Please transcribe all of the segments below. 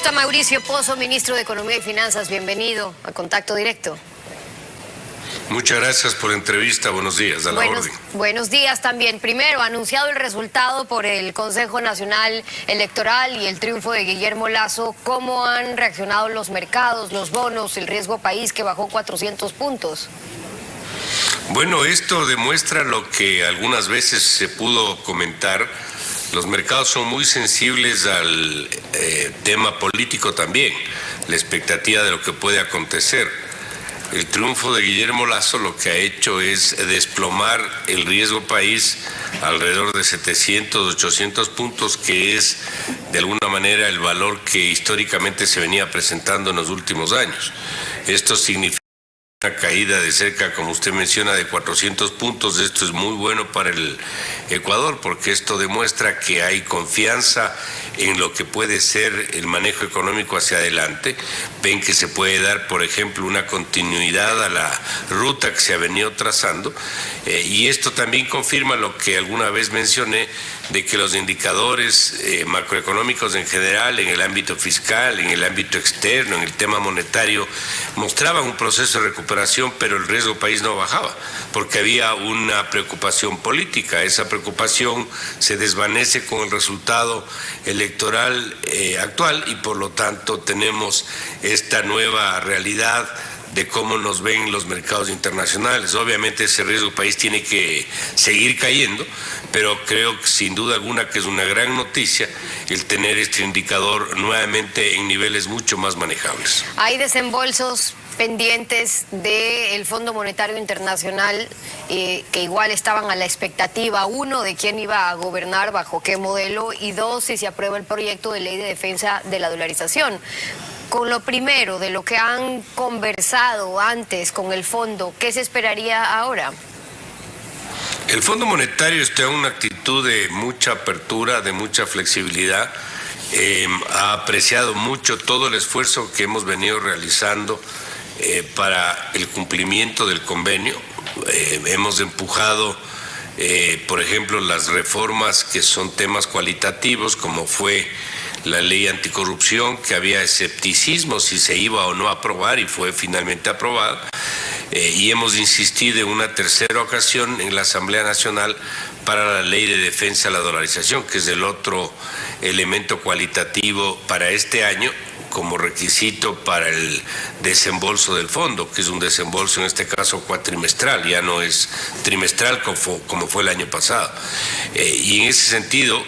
está Mauricio Pozo, ministro de Economía y Finanzas. Bienvenido a Contacto Directo. Muchas gracias por la entrevista. Buenos días. A la orden. Buenos días también. Primero, anunciado el resultado por el Consejo Nacional Electoral y el triunfo de Guillermo Lasso, ¿cómo han reaccionado los mercados, los bonos, el riesgo país que bajó 400 puntos? Bueno, esto demuestra lo que algunas veces se pudo comentar. Los mercados son muy sensibles al tema político también, la expectativa de lo que puede acontecer. El triunfo de Guillermo Lasso lo que ha hecho es desplomar el riesgo país alrededor de 700, 800 puntos, que es de alguna manera el valor que históricamente se venía presentando en los últimos años. Esto significa una caída de cerca, como usted menciona, de 400 puntos. Esto es muy bueno para el Ecuador porque esto demuestra que hay confianza en lo que puede ser el manejo económico hacia adelante. Ven que se puede dar, por ejemplo, una continuidad a la ruta que se ha venido trazando y esto también confirma lo que alguna vez mencioné, de que los indicadores macroeconómicos en general, en el ámbito fiscal, en el ámbito externo, en el tema monetario, mostraban un proceso de recuperación, pero el riesgo país no bajaba, porque había una preocupación política. Esa preocupación se desvanece con el resultado electoral actual y por lo tanto tenemos esta nueva realidad de cómo nos ven los mercados internacionales. Obviamente ese riesgo país tiene que seguir cayendo, pero creo que sin duda alguna que es una gran noticia el tener este indicador nuevamente en niveles mucho más manejables. Hay desembolsos pendientes del Fondo Monetario Internacional que igual estaban a la expectativa, uno, de quién iba a gobernar, bajo qué modelo, y dos, si se aprueba el proyecto de ley de defensa de la dolarización. Con lo primero, de lo que han conversado antes con el fondo, ¿qué se esperaría ahora? El Fondo Monetario está en una actitud de mucha apertura, de mucha flexibilidad. Ha apreciado mucho todo el esfuerzo que hemos venido realizando para el cumplimiento del convenio. Hemos empujado, por ejemplo, las reformas que son temas cualitativos, como fue la ley anticorrupción, que había escepticismo si se iba o no a aprobar y fue finalmente aprobada. Y hemos insistido en una tercera ocasión en la Asamblea Nacional para la ley de defensa de la dolarización, que es el otro elemento cualitativo para este año, como requisito para el desembolso del fondo, que es un desembolso en este caso cuatrimestral, ya no es trimestral como fue el año pasado. Y en ese sentido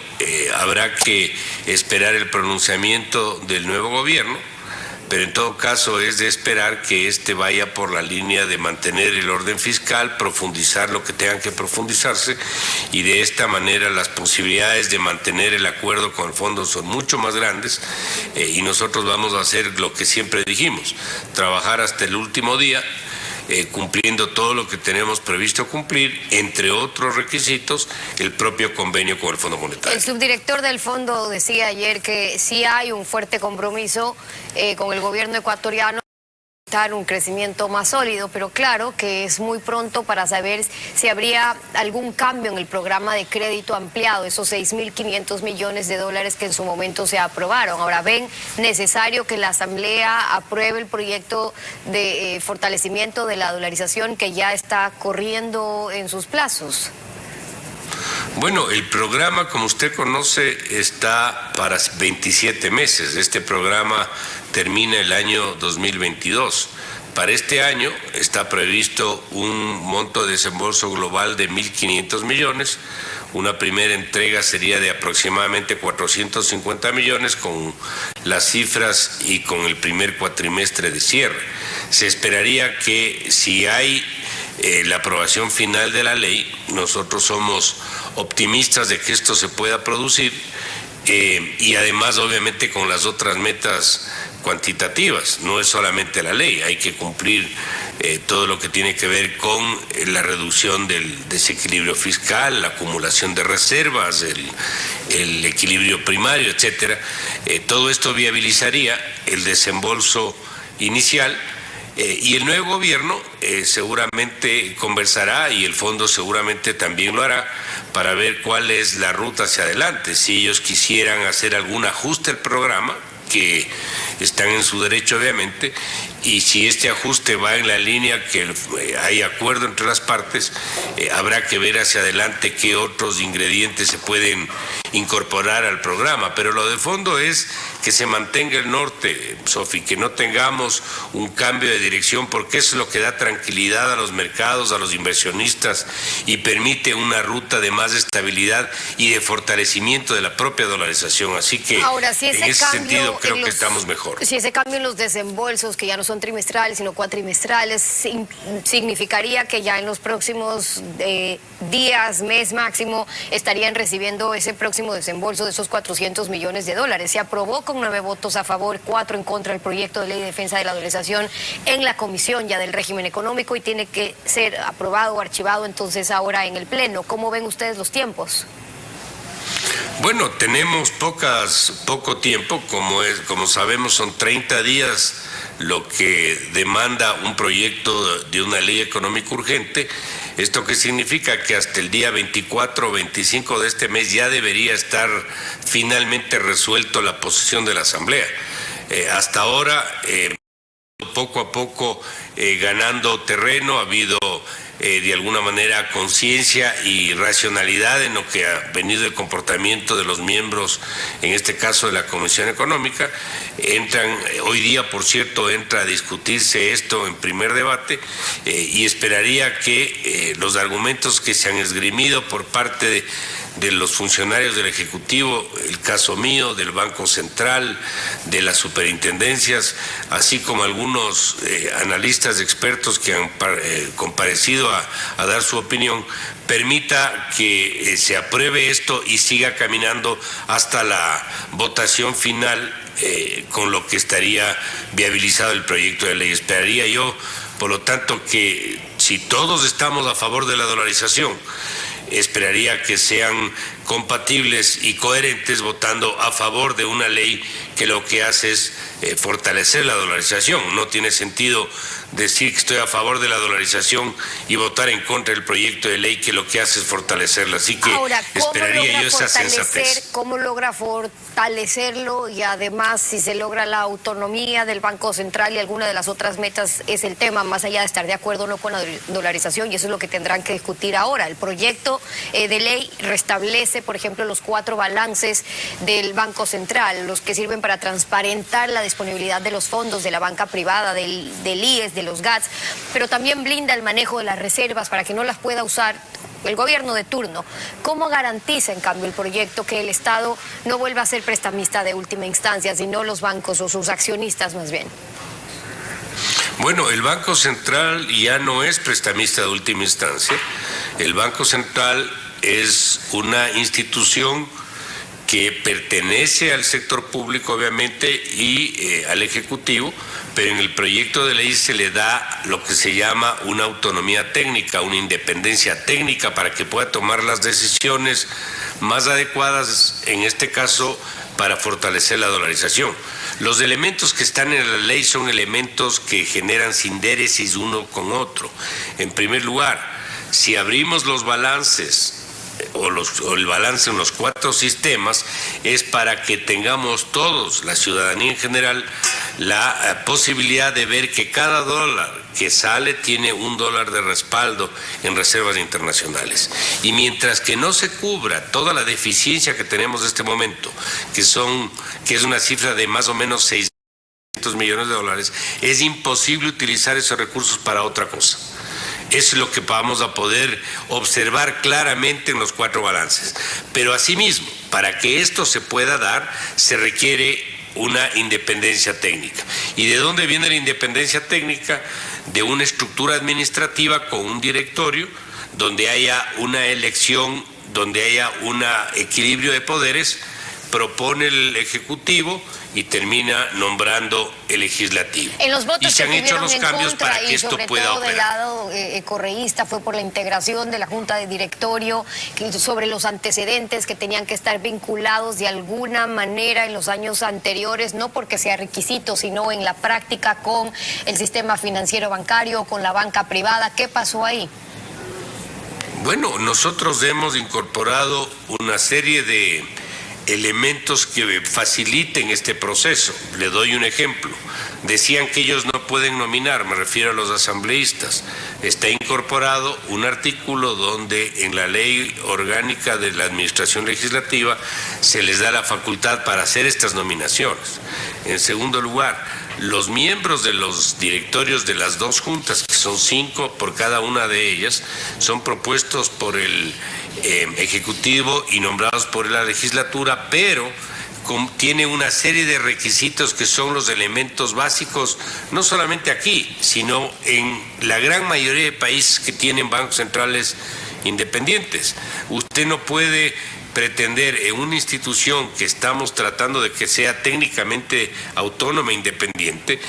habrá que esperar el pronunciamiento del nuevo gobierno, pero en todo caso es de esperar que este vaya por la línea de mantener el orden fiscal, profundizar lo que tengan que profundizarse, y de esta manera las posibilidades de mantener el acuerdo con el fondo son mucho más grandes, y nosotros vamos a hacer lo que siempre dijimos, trabajar hasta el último día, cumpliendo todo lo que tenemos previsto cumplir, entre otros requisitos, el propio convenio con el Fondo Monetario. El subdirector del fondo decía ayer que sí hay un fuerte compromiso con el gobierno ecuatoriano, un crecimiento más sólido, pero claro que es muy pronto para saber si habría algún cambio en el programa de crédito ampliado, esos 6.500 millones de dólares que en su momento se aprobaron. Ahora, ¿ven necesario que la Asamblea apruebe el proyecto de fortalecimiento de la dolarización que ya está corriendo en sus plazos? Bueno, el programa, como usted conoce, está para 27 meses. Este programa termina el año 2022. Para este año está previsto un monto de desembolso global de 1.500 millones. Una primera entrega sería de aproximadamente 450 millones con las cifras y con el primer cuatrimestre de cierre. Se esperaría que si hay la aprobación final de la ley, nosotros somos optimistas de que esto se pueda producir y además obviamente con las otras metas cuantitativas. No es solamente la ley, hay que cumplir todo lo que tiene que ver con la reducción del desequilibrio fiscal, la acumulación de reservas, el equilibrio primario, etcétera. Todo esto viabilizaría el desembolso inicial. Y el nuevo gobierno seguramente conversará, y el fondo seguramente también lo hará, para ver cuál es la ruta hacia adelante. Si ellos quisieran hacer algún ajuste al programa, que están en su derecho, obviamente, y si este ajuste va en la línea que hay acuerdo entre las partes, habrá que ver hacia adelante qué otros ingredientes se pueden incorporar al programa. Pero lo de fondo es que se mantenga el norte, Sofi, que no tengamos un cambio de dirección, porque eso es lo que da tranquilidad a los mercados, a los inversionistas, y permite una ruta de más estabilidad y de fortalecimiento de la propia dolarización. Así que ahora, si en ese sentido creo que estamos mejor. Si ese cambio en los desembolsos, que ya no son trimestrales, sino cuatrimestrales, significaría que ya en los próximos días, mes máximo, estarían recibiendo ese próximo desembolso de esos 400 millones de dólares. Se aprobó con 9 votos a favor, 4 en contra del proyecto de ley de defensa de la dolarización en la comisión ya del régimen económico, y tiene que ser aprobado o archivado entonces ahora en el Pleno. ¿Cómo ven ustedes los tiempos? Bueno, tenemos poco tiempo, como sabemos son 30 días lo que demanda un proyecto de una ley económica urgente. ¿Esto qué significa? Que hasta el día 24 o 25 de este mes ya debería estar finalmente resuelto la posición de la Asamblea. Hasta ahora, poco a poco ganando terreno, ha habido de alguna manera conciencia y racionalidad en lo que ha venido el comportamiento de los miembros, en este caso de la Comisión Económica. Hoy día, por cierto, entra a discutirse esto en primer debate, y esperaría que los argumentos que se han esgrimido por parte de los funcionarios del Ejecutivo, el caso mío, del Banco Central, de las superintendencias, así como algunos analistas expertos que han comparecido a dar su opinión, permita que se apruebe esto y siga caminando hasta la votación final, con lo que estaría viabilizado el proyecto de ley. Esperaría yo, por lo tanto, que si todos estamos a favor de la dolarización, esperaría que sean compatibles y coherentes votando a favor de una ley que lo que hace es fortalecer la dolarización. No tiene sentido decir que estoy a favor de la dolarización y votar en contra del proyecto de ley que lo que hace es fortalecerla. Así que ahora, esperaría yo esa sensatez. ¿Cómo logra fortalecerlo? Y además, si se logra la autonomía del Banco Central y alguna de las otras metas, es el tema, más allá de estar de acuerdo o no con la dolarización, y eso es lo que tendrán que discutir ahora. El proyecto de ley restablece, por ejemplo, los 4 balances del Banco Central, los que sirven para transparentar la disponibilidad de los fondos de la banca privada, del IES, de los GATS, pero también blinda el manejo de las reservas para que no las pueda usar el gobierno de turno. ¿Cómo garantiza, en cambio, el proyecto que el Estado no vuelva a ser prestamista de última instancia, sino los bancos o sus accionistas más bien? Bueno, el Banco Central ya no es prestamista de última instancia. El Banco Central es una institución que pertenece al sector público, obviamente, y al Ejecutivo, pero en el proyecto de ley se le da lo que se llama una autonomía técnica, una independencia técnica para que pueda tomar las decisiones más adecuadas, en este caso, para fortalecer la dolarización. Los elementos que están en la ley son elementos que generan sindéresis uno con otro. En primer lugar, si abrimos los balances o el balance en los 4 sistemas, es para que tengamos todos, la ciudadanía en general, la posibilidad de ver que cada dólar que sale tiene $1 de respaldo en reservas internacionales. Y mientras que no se cubra toda la deficiencia que tenemos en este momento, que es una cifra de más o menos 600 millones de dólares, es imposible utilizar esos recursos para otra cosa. Eso es lo que vamos a poder observar claramente en los 4 balances. Pero asimismo, para que esto se pueda dar, se requiere una independencia técnica. ¿Y de dónde viene la independencia técnica? De una estructura administrativa con un directorio, donde haya una elección, donde haya un equilibrio de poderes, propone el Ejecutivo y termina nombrando el Legislativo. En los votos y se han hecho los cambios para que esto pueda operar. Del lado correísta fue por la integración de la Junta de Directorio, sobre los antecedentes que tenían que estar vinculados de alguna manera en los años anteriores, no porque sea requisito, sino en la práctica con el sistema financiero bancario, con la banca privada. ¿Qué pasó ahí? Bueno, nosotros hemos incorporado una serie de elementos que faciliten este proceso. Le doy un ejemplo. Decían que ellos no pueden nominar, me refiero a los asambleístas. Está incorporado un artículo donde en la ley orgánica de la administración legislativa se les da la facultad para hacer estas nominaciones. En segundo lugar, los miembros de los directorios de las dos juntas, que son 5 por cada una de ellas, son propuestos por el Ejecutivo y nombrados por la legislatura, pero tiene una serie de requisitos que son los elementos básicos, no solamente aquí, sino en la gran mayoría de países que tienen bancos centrales independientes. Usted no puede pretender en una institución que estamos tratando de que sea técnicamente autónoma e independiente,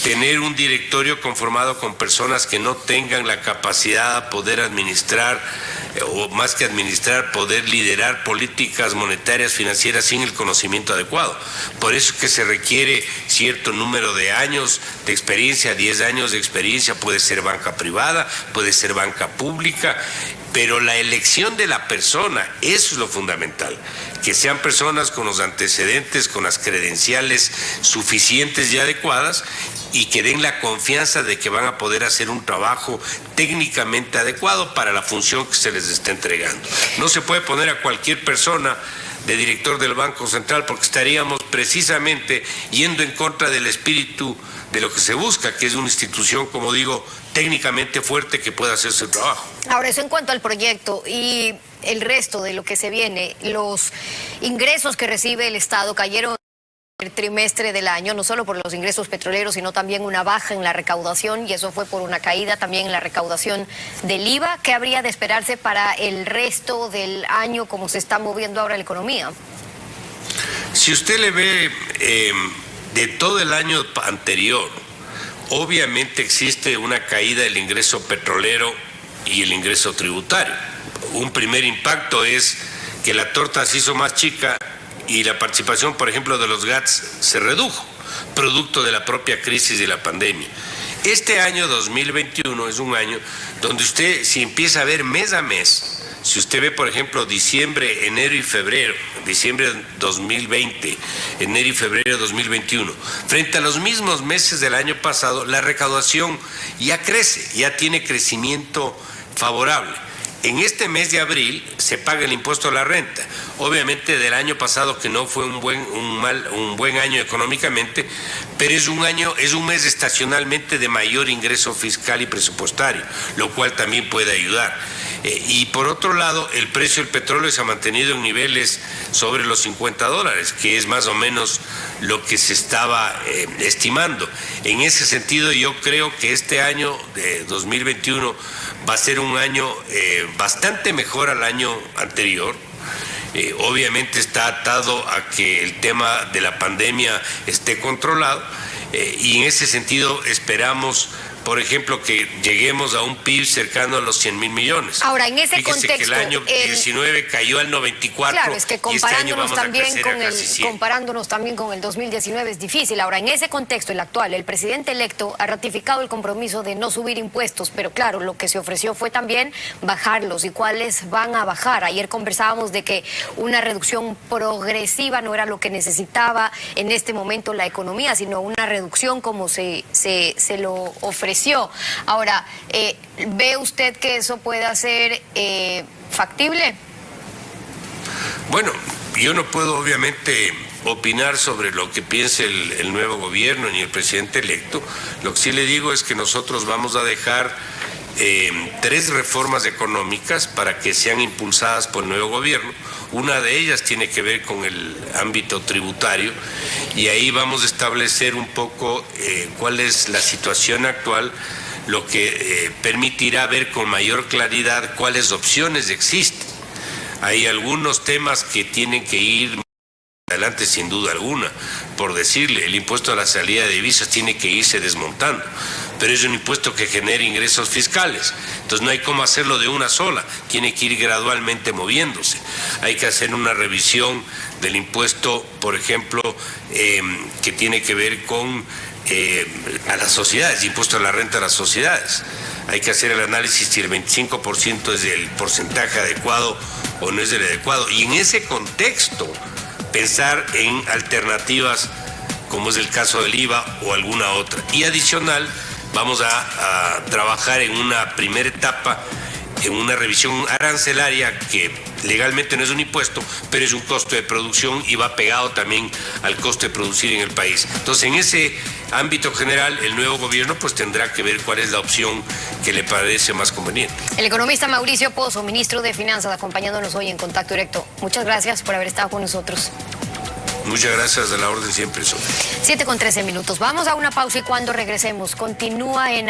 tener un directorio conformado con personas que no tengan la capacidad de poder administrar, o más que administrar, poder liderar políticas monetarias, financieras sin el conocimiento adecuado. Por eso es que se requiere cierto número de años de experiencia, 10 años de experiencia, puede ser banca privada, puede ser banca pública, pero la elección de la persona, eso es lo fundamental, que sean personas con los antecedentes, con las credenciales suficientes y adecuadas, y que den la confianza de que van a poder hacer un trabajo técnicamente adecuado para la función que se les está entregando. No se puede poner a cualquier persona de director del Banco Central, porque estaríamos precisamente yendo en contra del espíritu de lo que se busca, que es una institución, como digo, técnicamente fuerte que pueda hacer su trabajo. Ahora, eso en cuanto al proyecto y el resto de lo que se viene, los ingresos que recibe el Estado cayeron el trimestre del año, no solo por los ingresos petroleros, sino también una baja en la recaudación, y eso fue por una caída también en la recaudación del IVA. ¿Qué habría de esperarse para el resto del año, como se está moviendo ahora la economía? Si usted le ve de todo el año anterior, obviamente existe una caída del ingreso petrolero y el ingreso tributario. Un primer impacto es que la torta se hizo más chica y la participación, por ejemplo, de los GATS se redujo, producto de la propia crisis de la pandemia. Este año 2021 es un año donde usted, si empieza a ver mes a mes, si usted ve, por ejemplo, diciembre, enero y febrero, diciembre 2020, enero y febrero 2021, frente a los mismos meses del año pasado, la recaudación ya crece, ya tiene crecimiento favorable. En este mes de abril se paga el impuesto a la renta, obviamente del año pasado, que no fue un buen año económicamente, pero es un mes estacionalmente de mayor ingreso fiscal y presupuestario, lo cual también puede ayudar. Y por otro lado, el precio del petróleo se ha mantenido en niveles sobre los $50, que es más o menos lo que se estaba estimando. En ese sentido, yo creo que este año de 2021 va a ser un año bastante mejor al año anterior. Obviamente está atado a que el tema de la pandemia esté controlado, y en ese sentido esperamos, por ejemplo, que lleguemos a un PIB cercano a los 100,000 millones. Ahora, en ese Fíjese contexto, que el año 19 cayó al 94. Claro, es que comparándonos también con el 2019 es difícil. Ahora, en ese contexto, el actual, el presidente electo ha ratificado el compromiso de no subir impuestos, pero claro, lo que se ofreció fue también bajarlos. ¿Y cuáles van a bajar? Ayer conversábamos de que una reducción progresiva no era lo que necesitaba en este momento la economía, sino una reducción como se lo ofreció. Ahora, ¿ve usted que eso pueda ser factible? Bueno, yo no puedo obviamente opinar sobre lo que piense el nuevo gobierno ni el presidente electo. Lo que sí le digo es que nosotros vamos a dejar 3 reformas económicas para que sean impulsadas por el nuevo gobierno. Una de ellas tiene que ver con el ámbito tributario, y ahí vamos a establecer un poco cuál es la situación actual, lo que permitirá ver con mayor claridad cuáles opciones existen. Hay algunos temas que tienen que ir adelante sin duda alguna. Por decirle, el impuesto a la salida de divisas tiene que irse desmontando, pero es un impuesto que genera ingresos fiscales, entonces no hay cómo hacerlo de una sola, tiene que ir gradualmente moviéndose. Hay que hacer una revisión del impuesto, por ejemplo, que tiene que ver con a las sociedades, impuesto a la renta a las sociedades. Hay que hacer el análisis si el 25% es el porcentaje adecuado o no es el adecuado. Y en ese contexto, pensar en alternativas como es el caso del IVA o alguna otra. Y adicional, vamos a trabajar en una primera etapa en una revisión arancelaria que legalmente no es un impuesto, pero es un costo de producción y va pegado también al costo de producir en el país. Entonces, en ese ámbito general, el nuevo gobierno pues tendrá que ver cuál es la opción que le parece más conveniente. El economista Mauricio Pozo, ministro de Finanzas, acompañándonos hoy en Contacto Directo. Muchas gracias por haber estado con nosotros. Muchas gracias, a la orden siempre, Sofía. 7:13. Vamos a una pausa y cuando regresemos, continúa en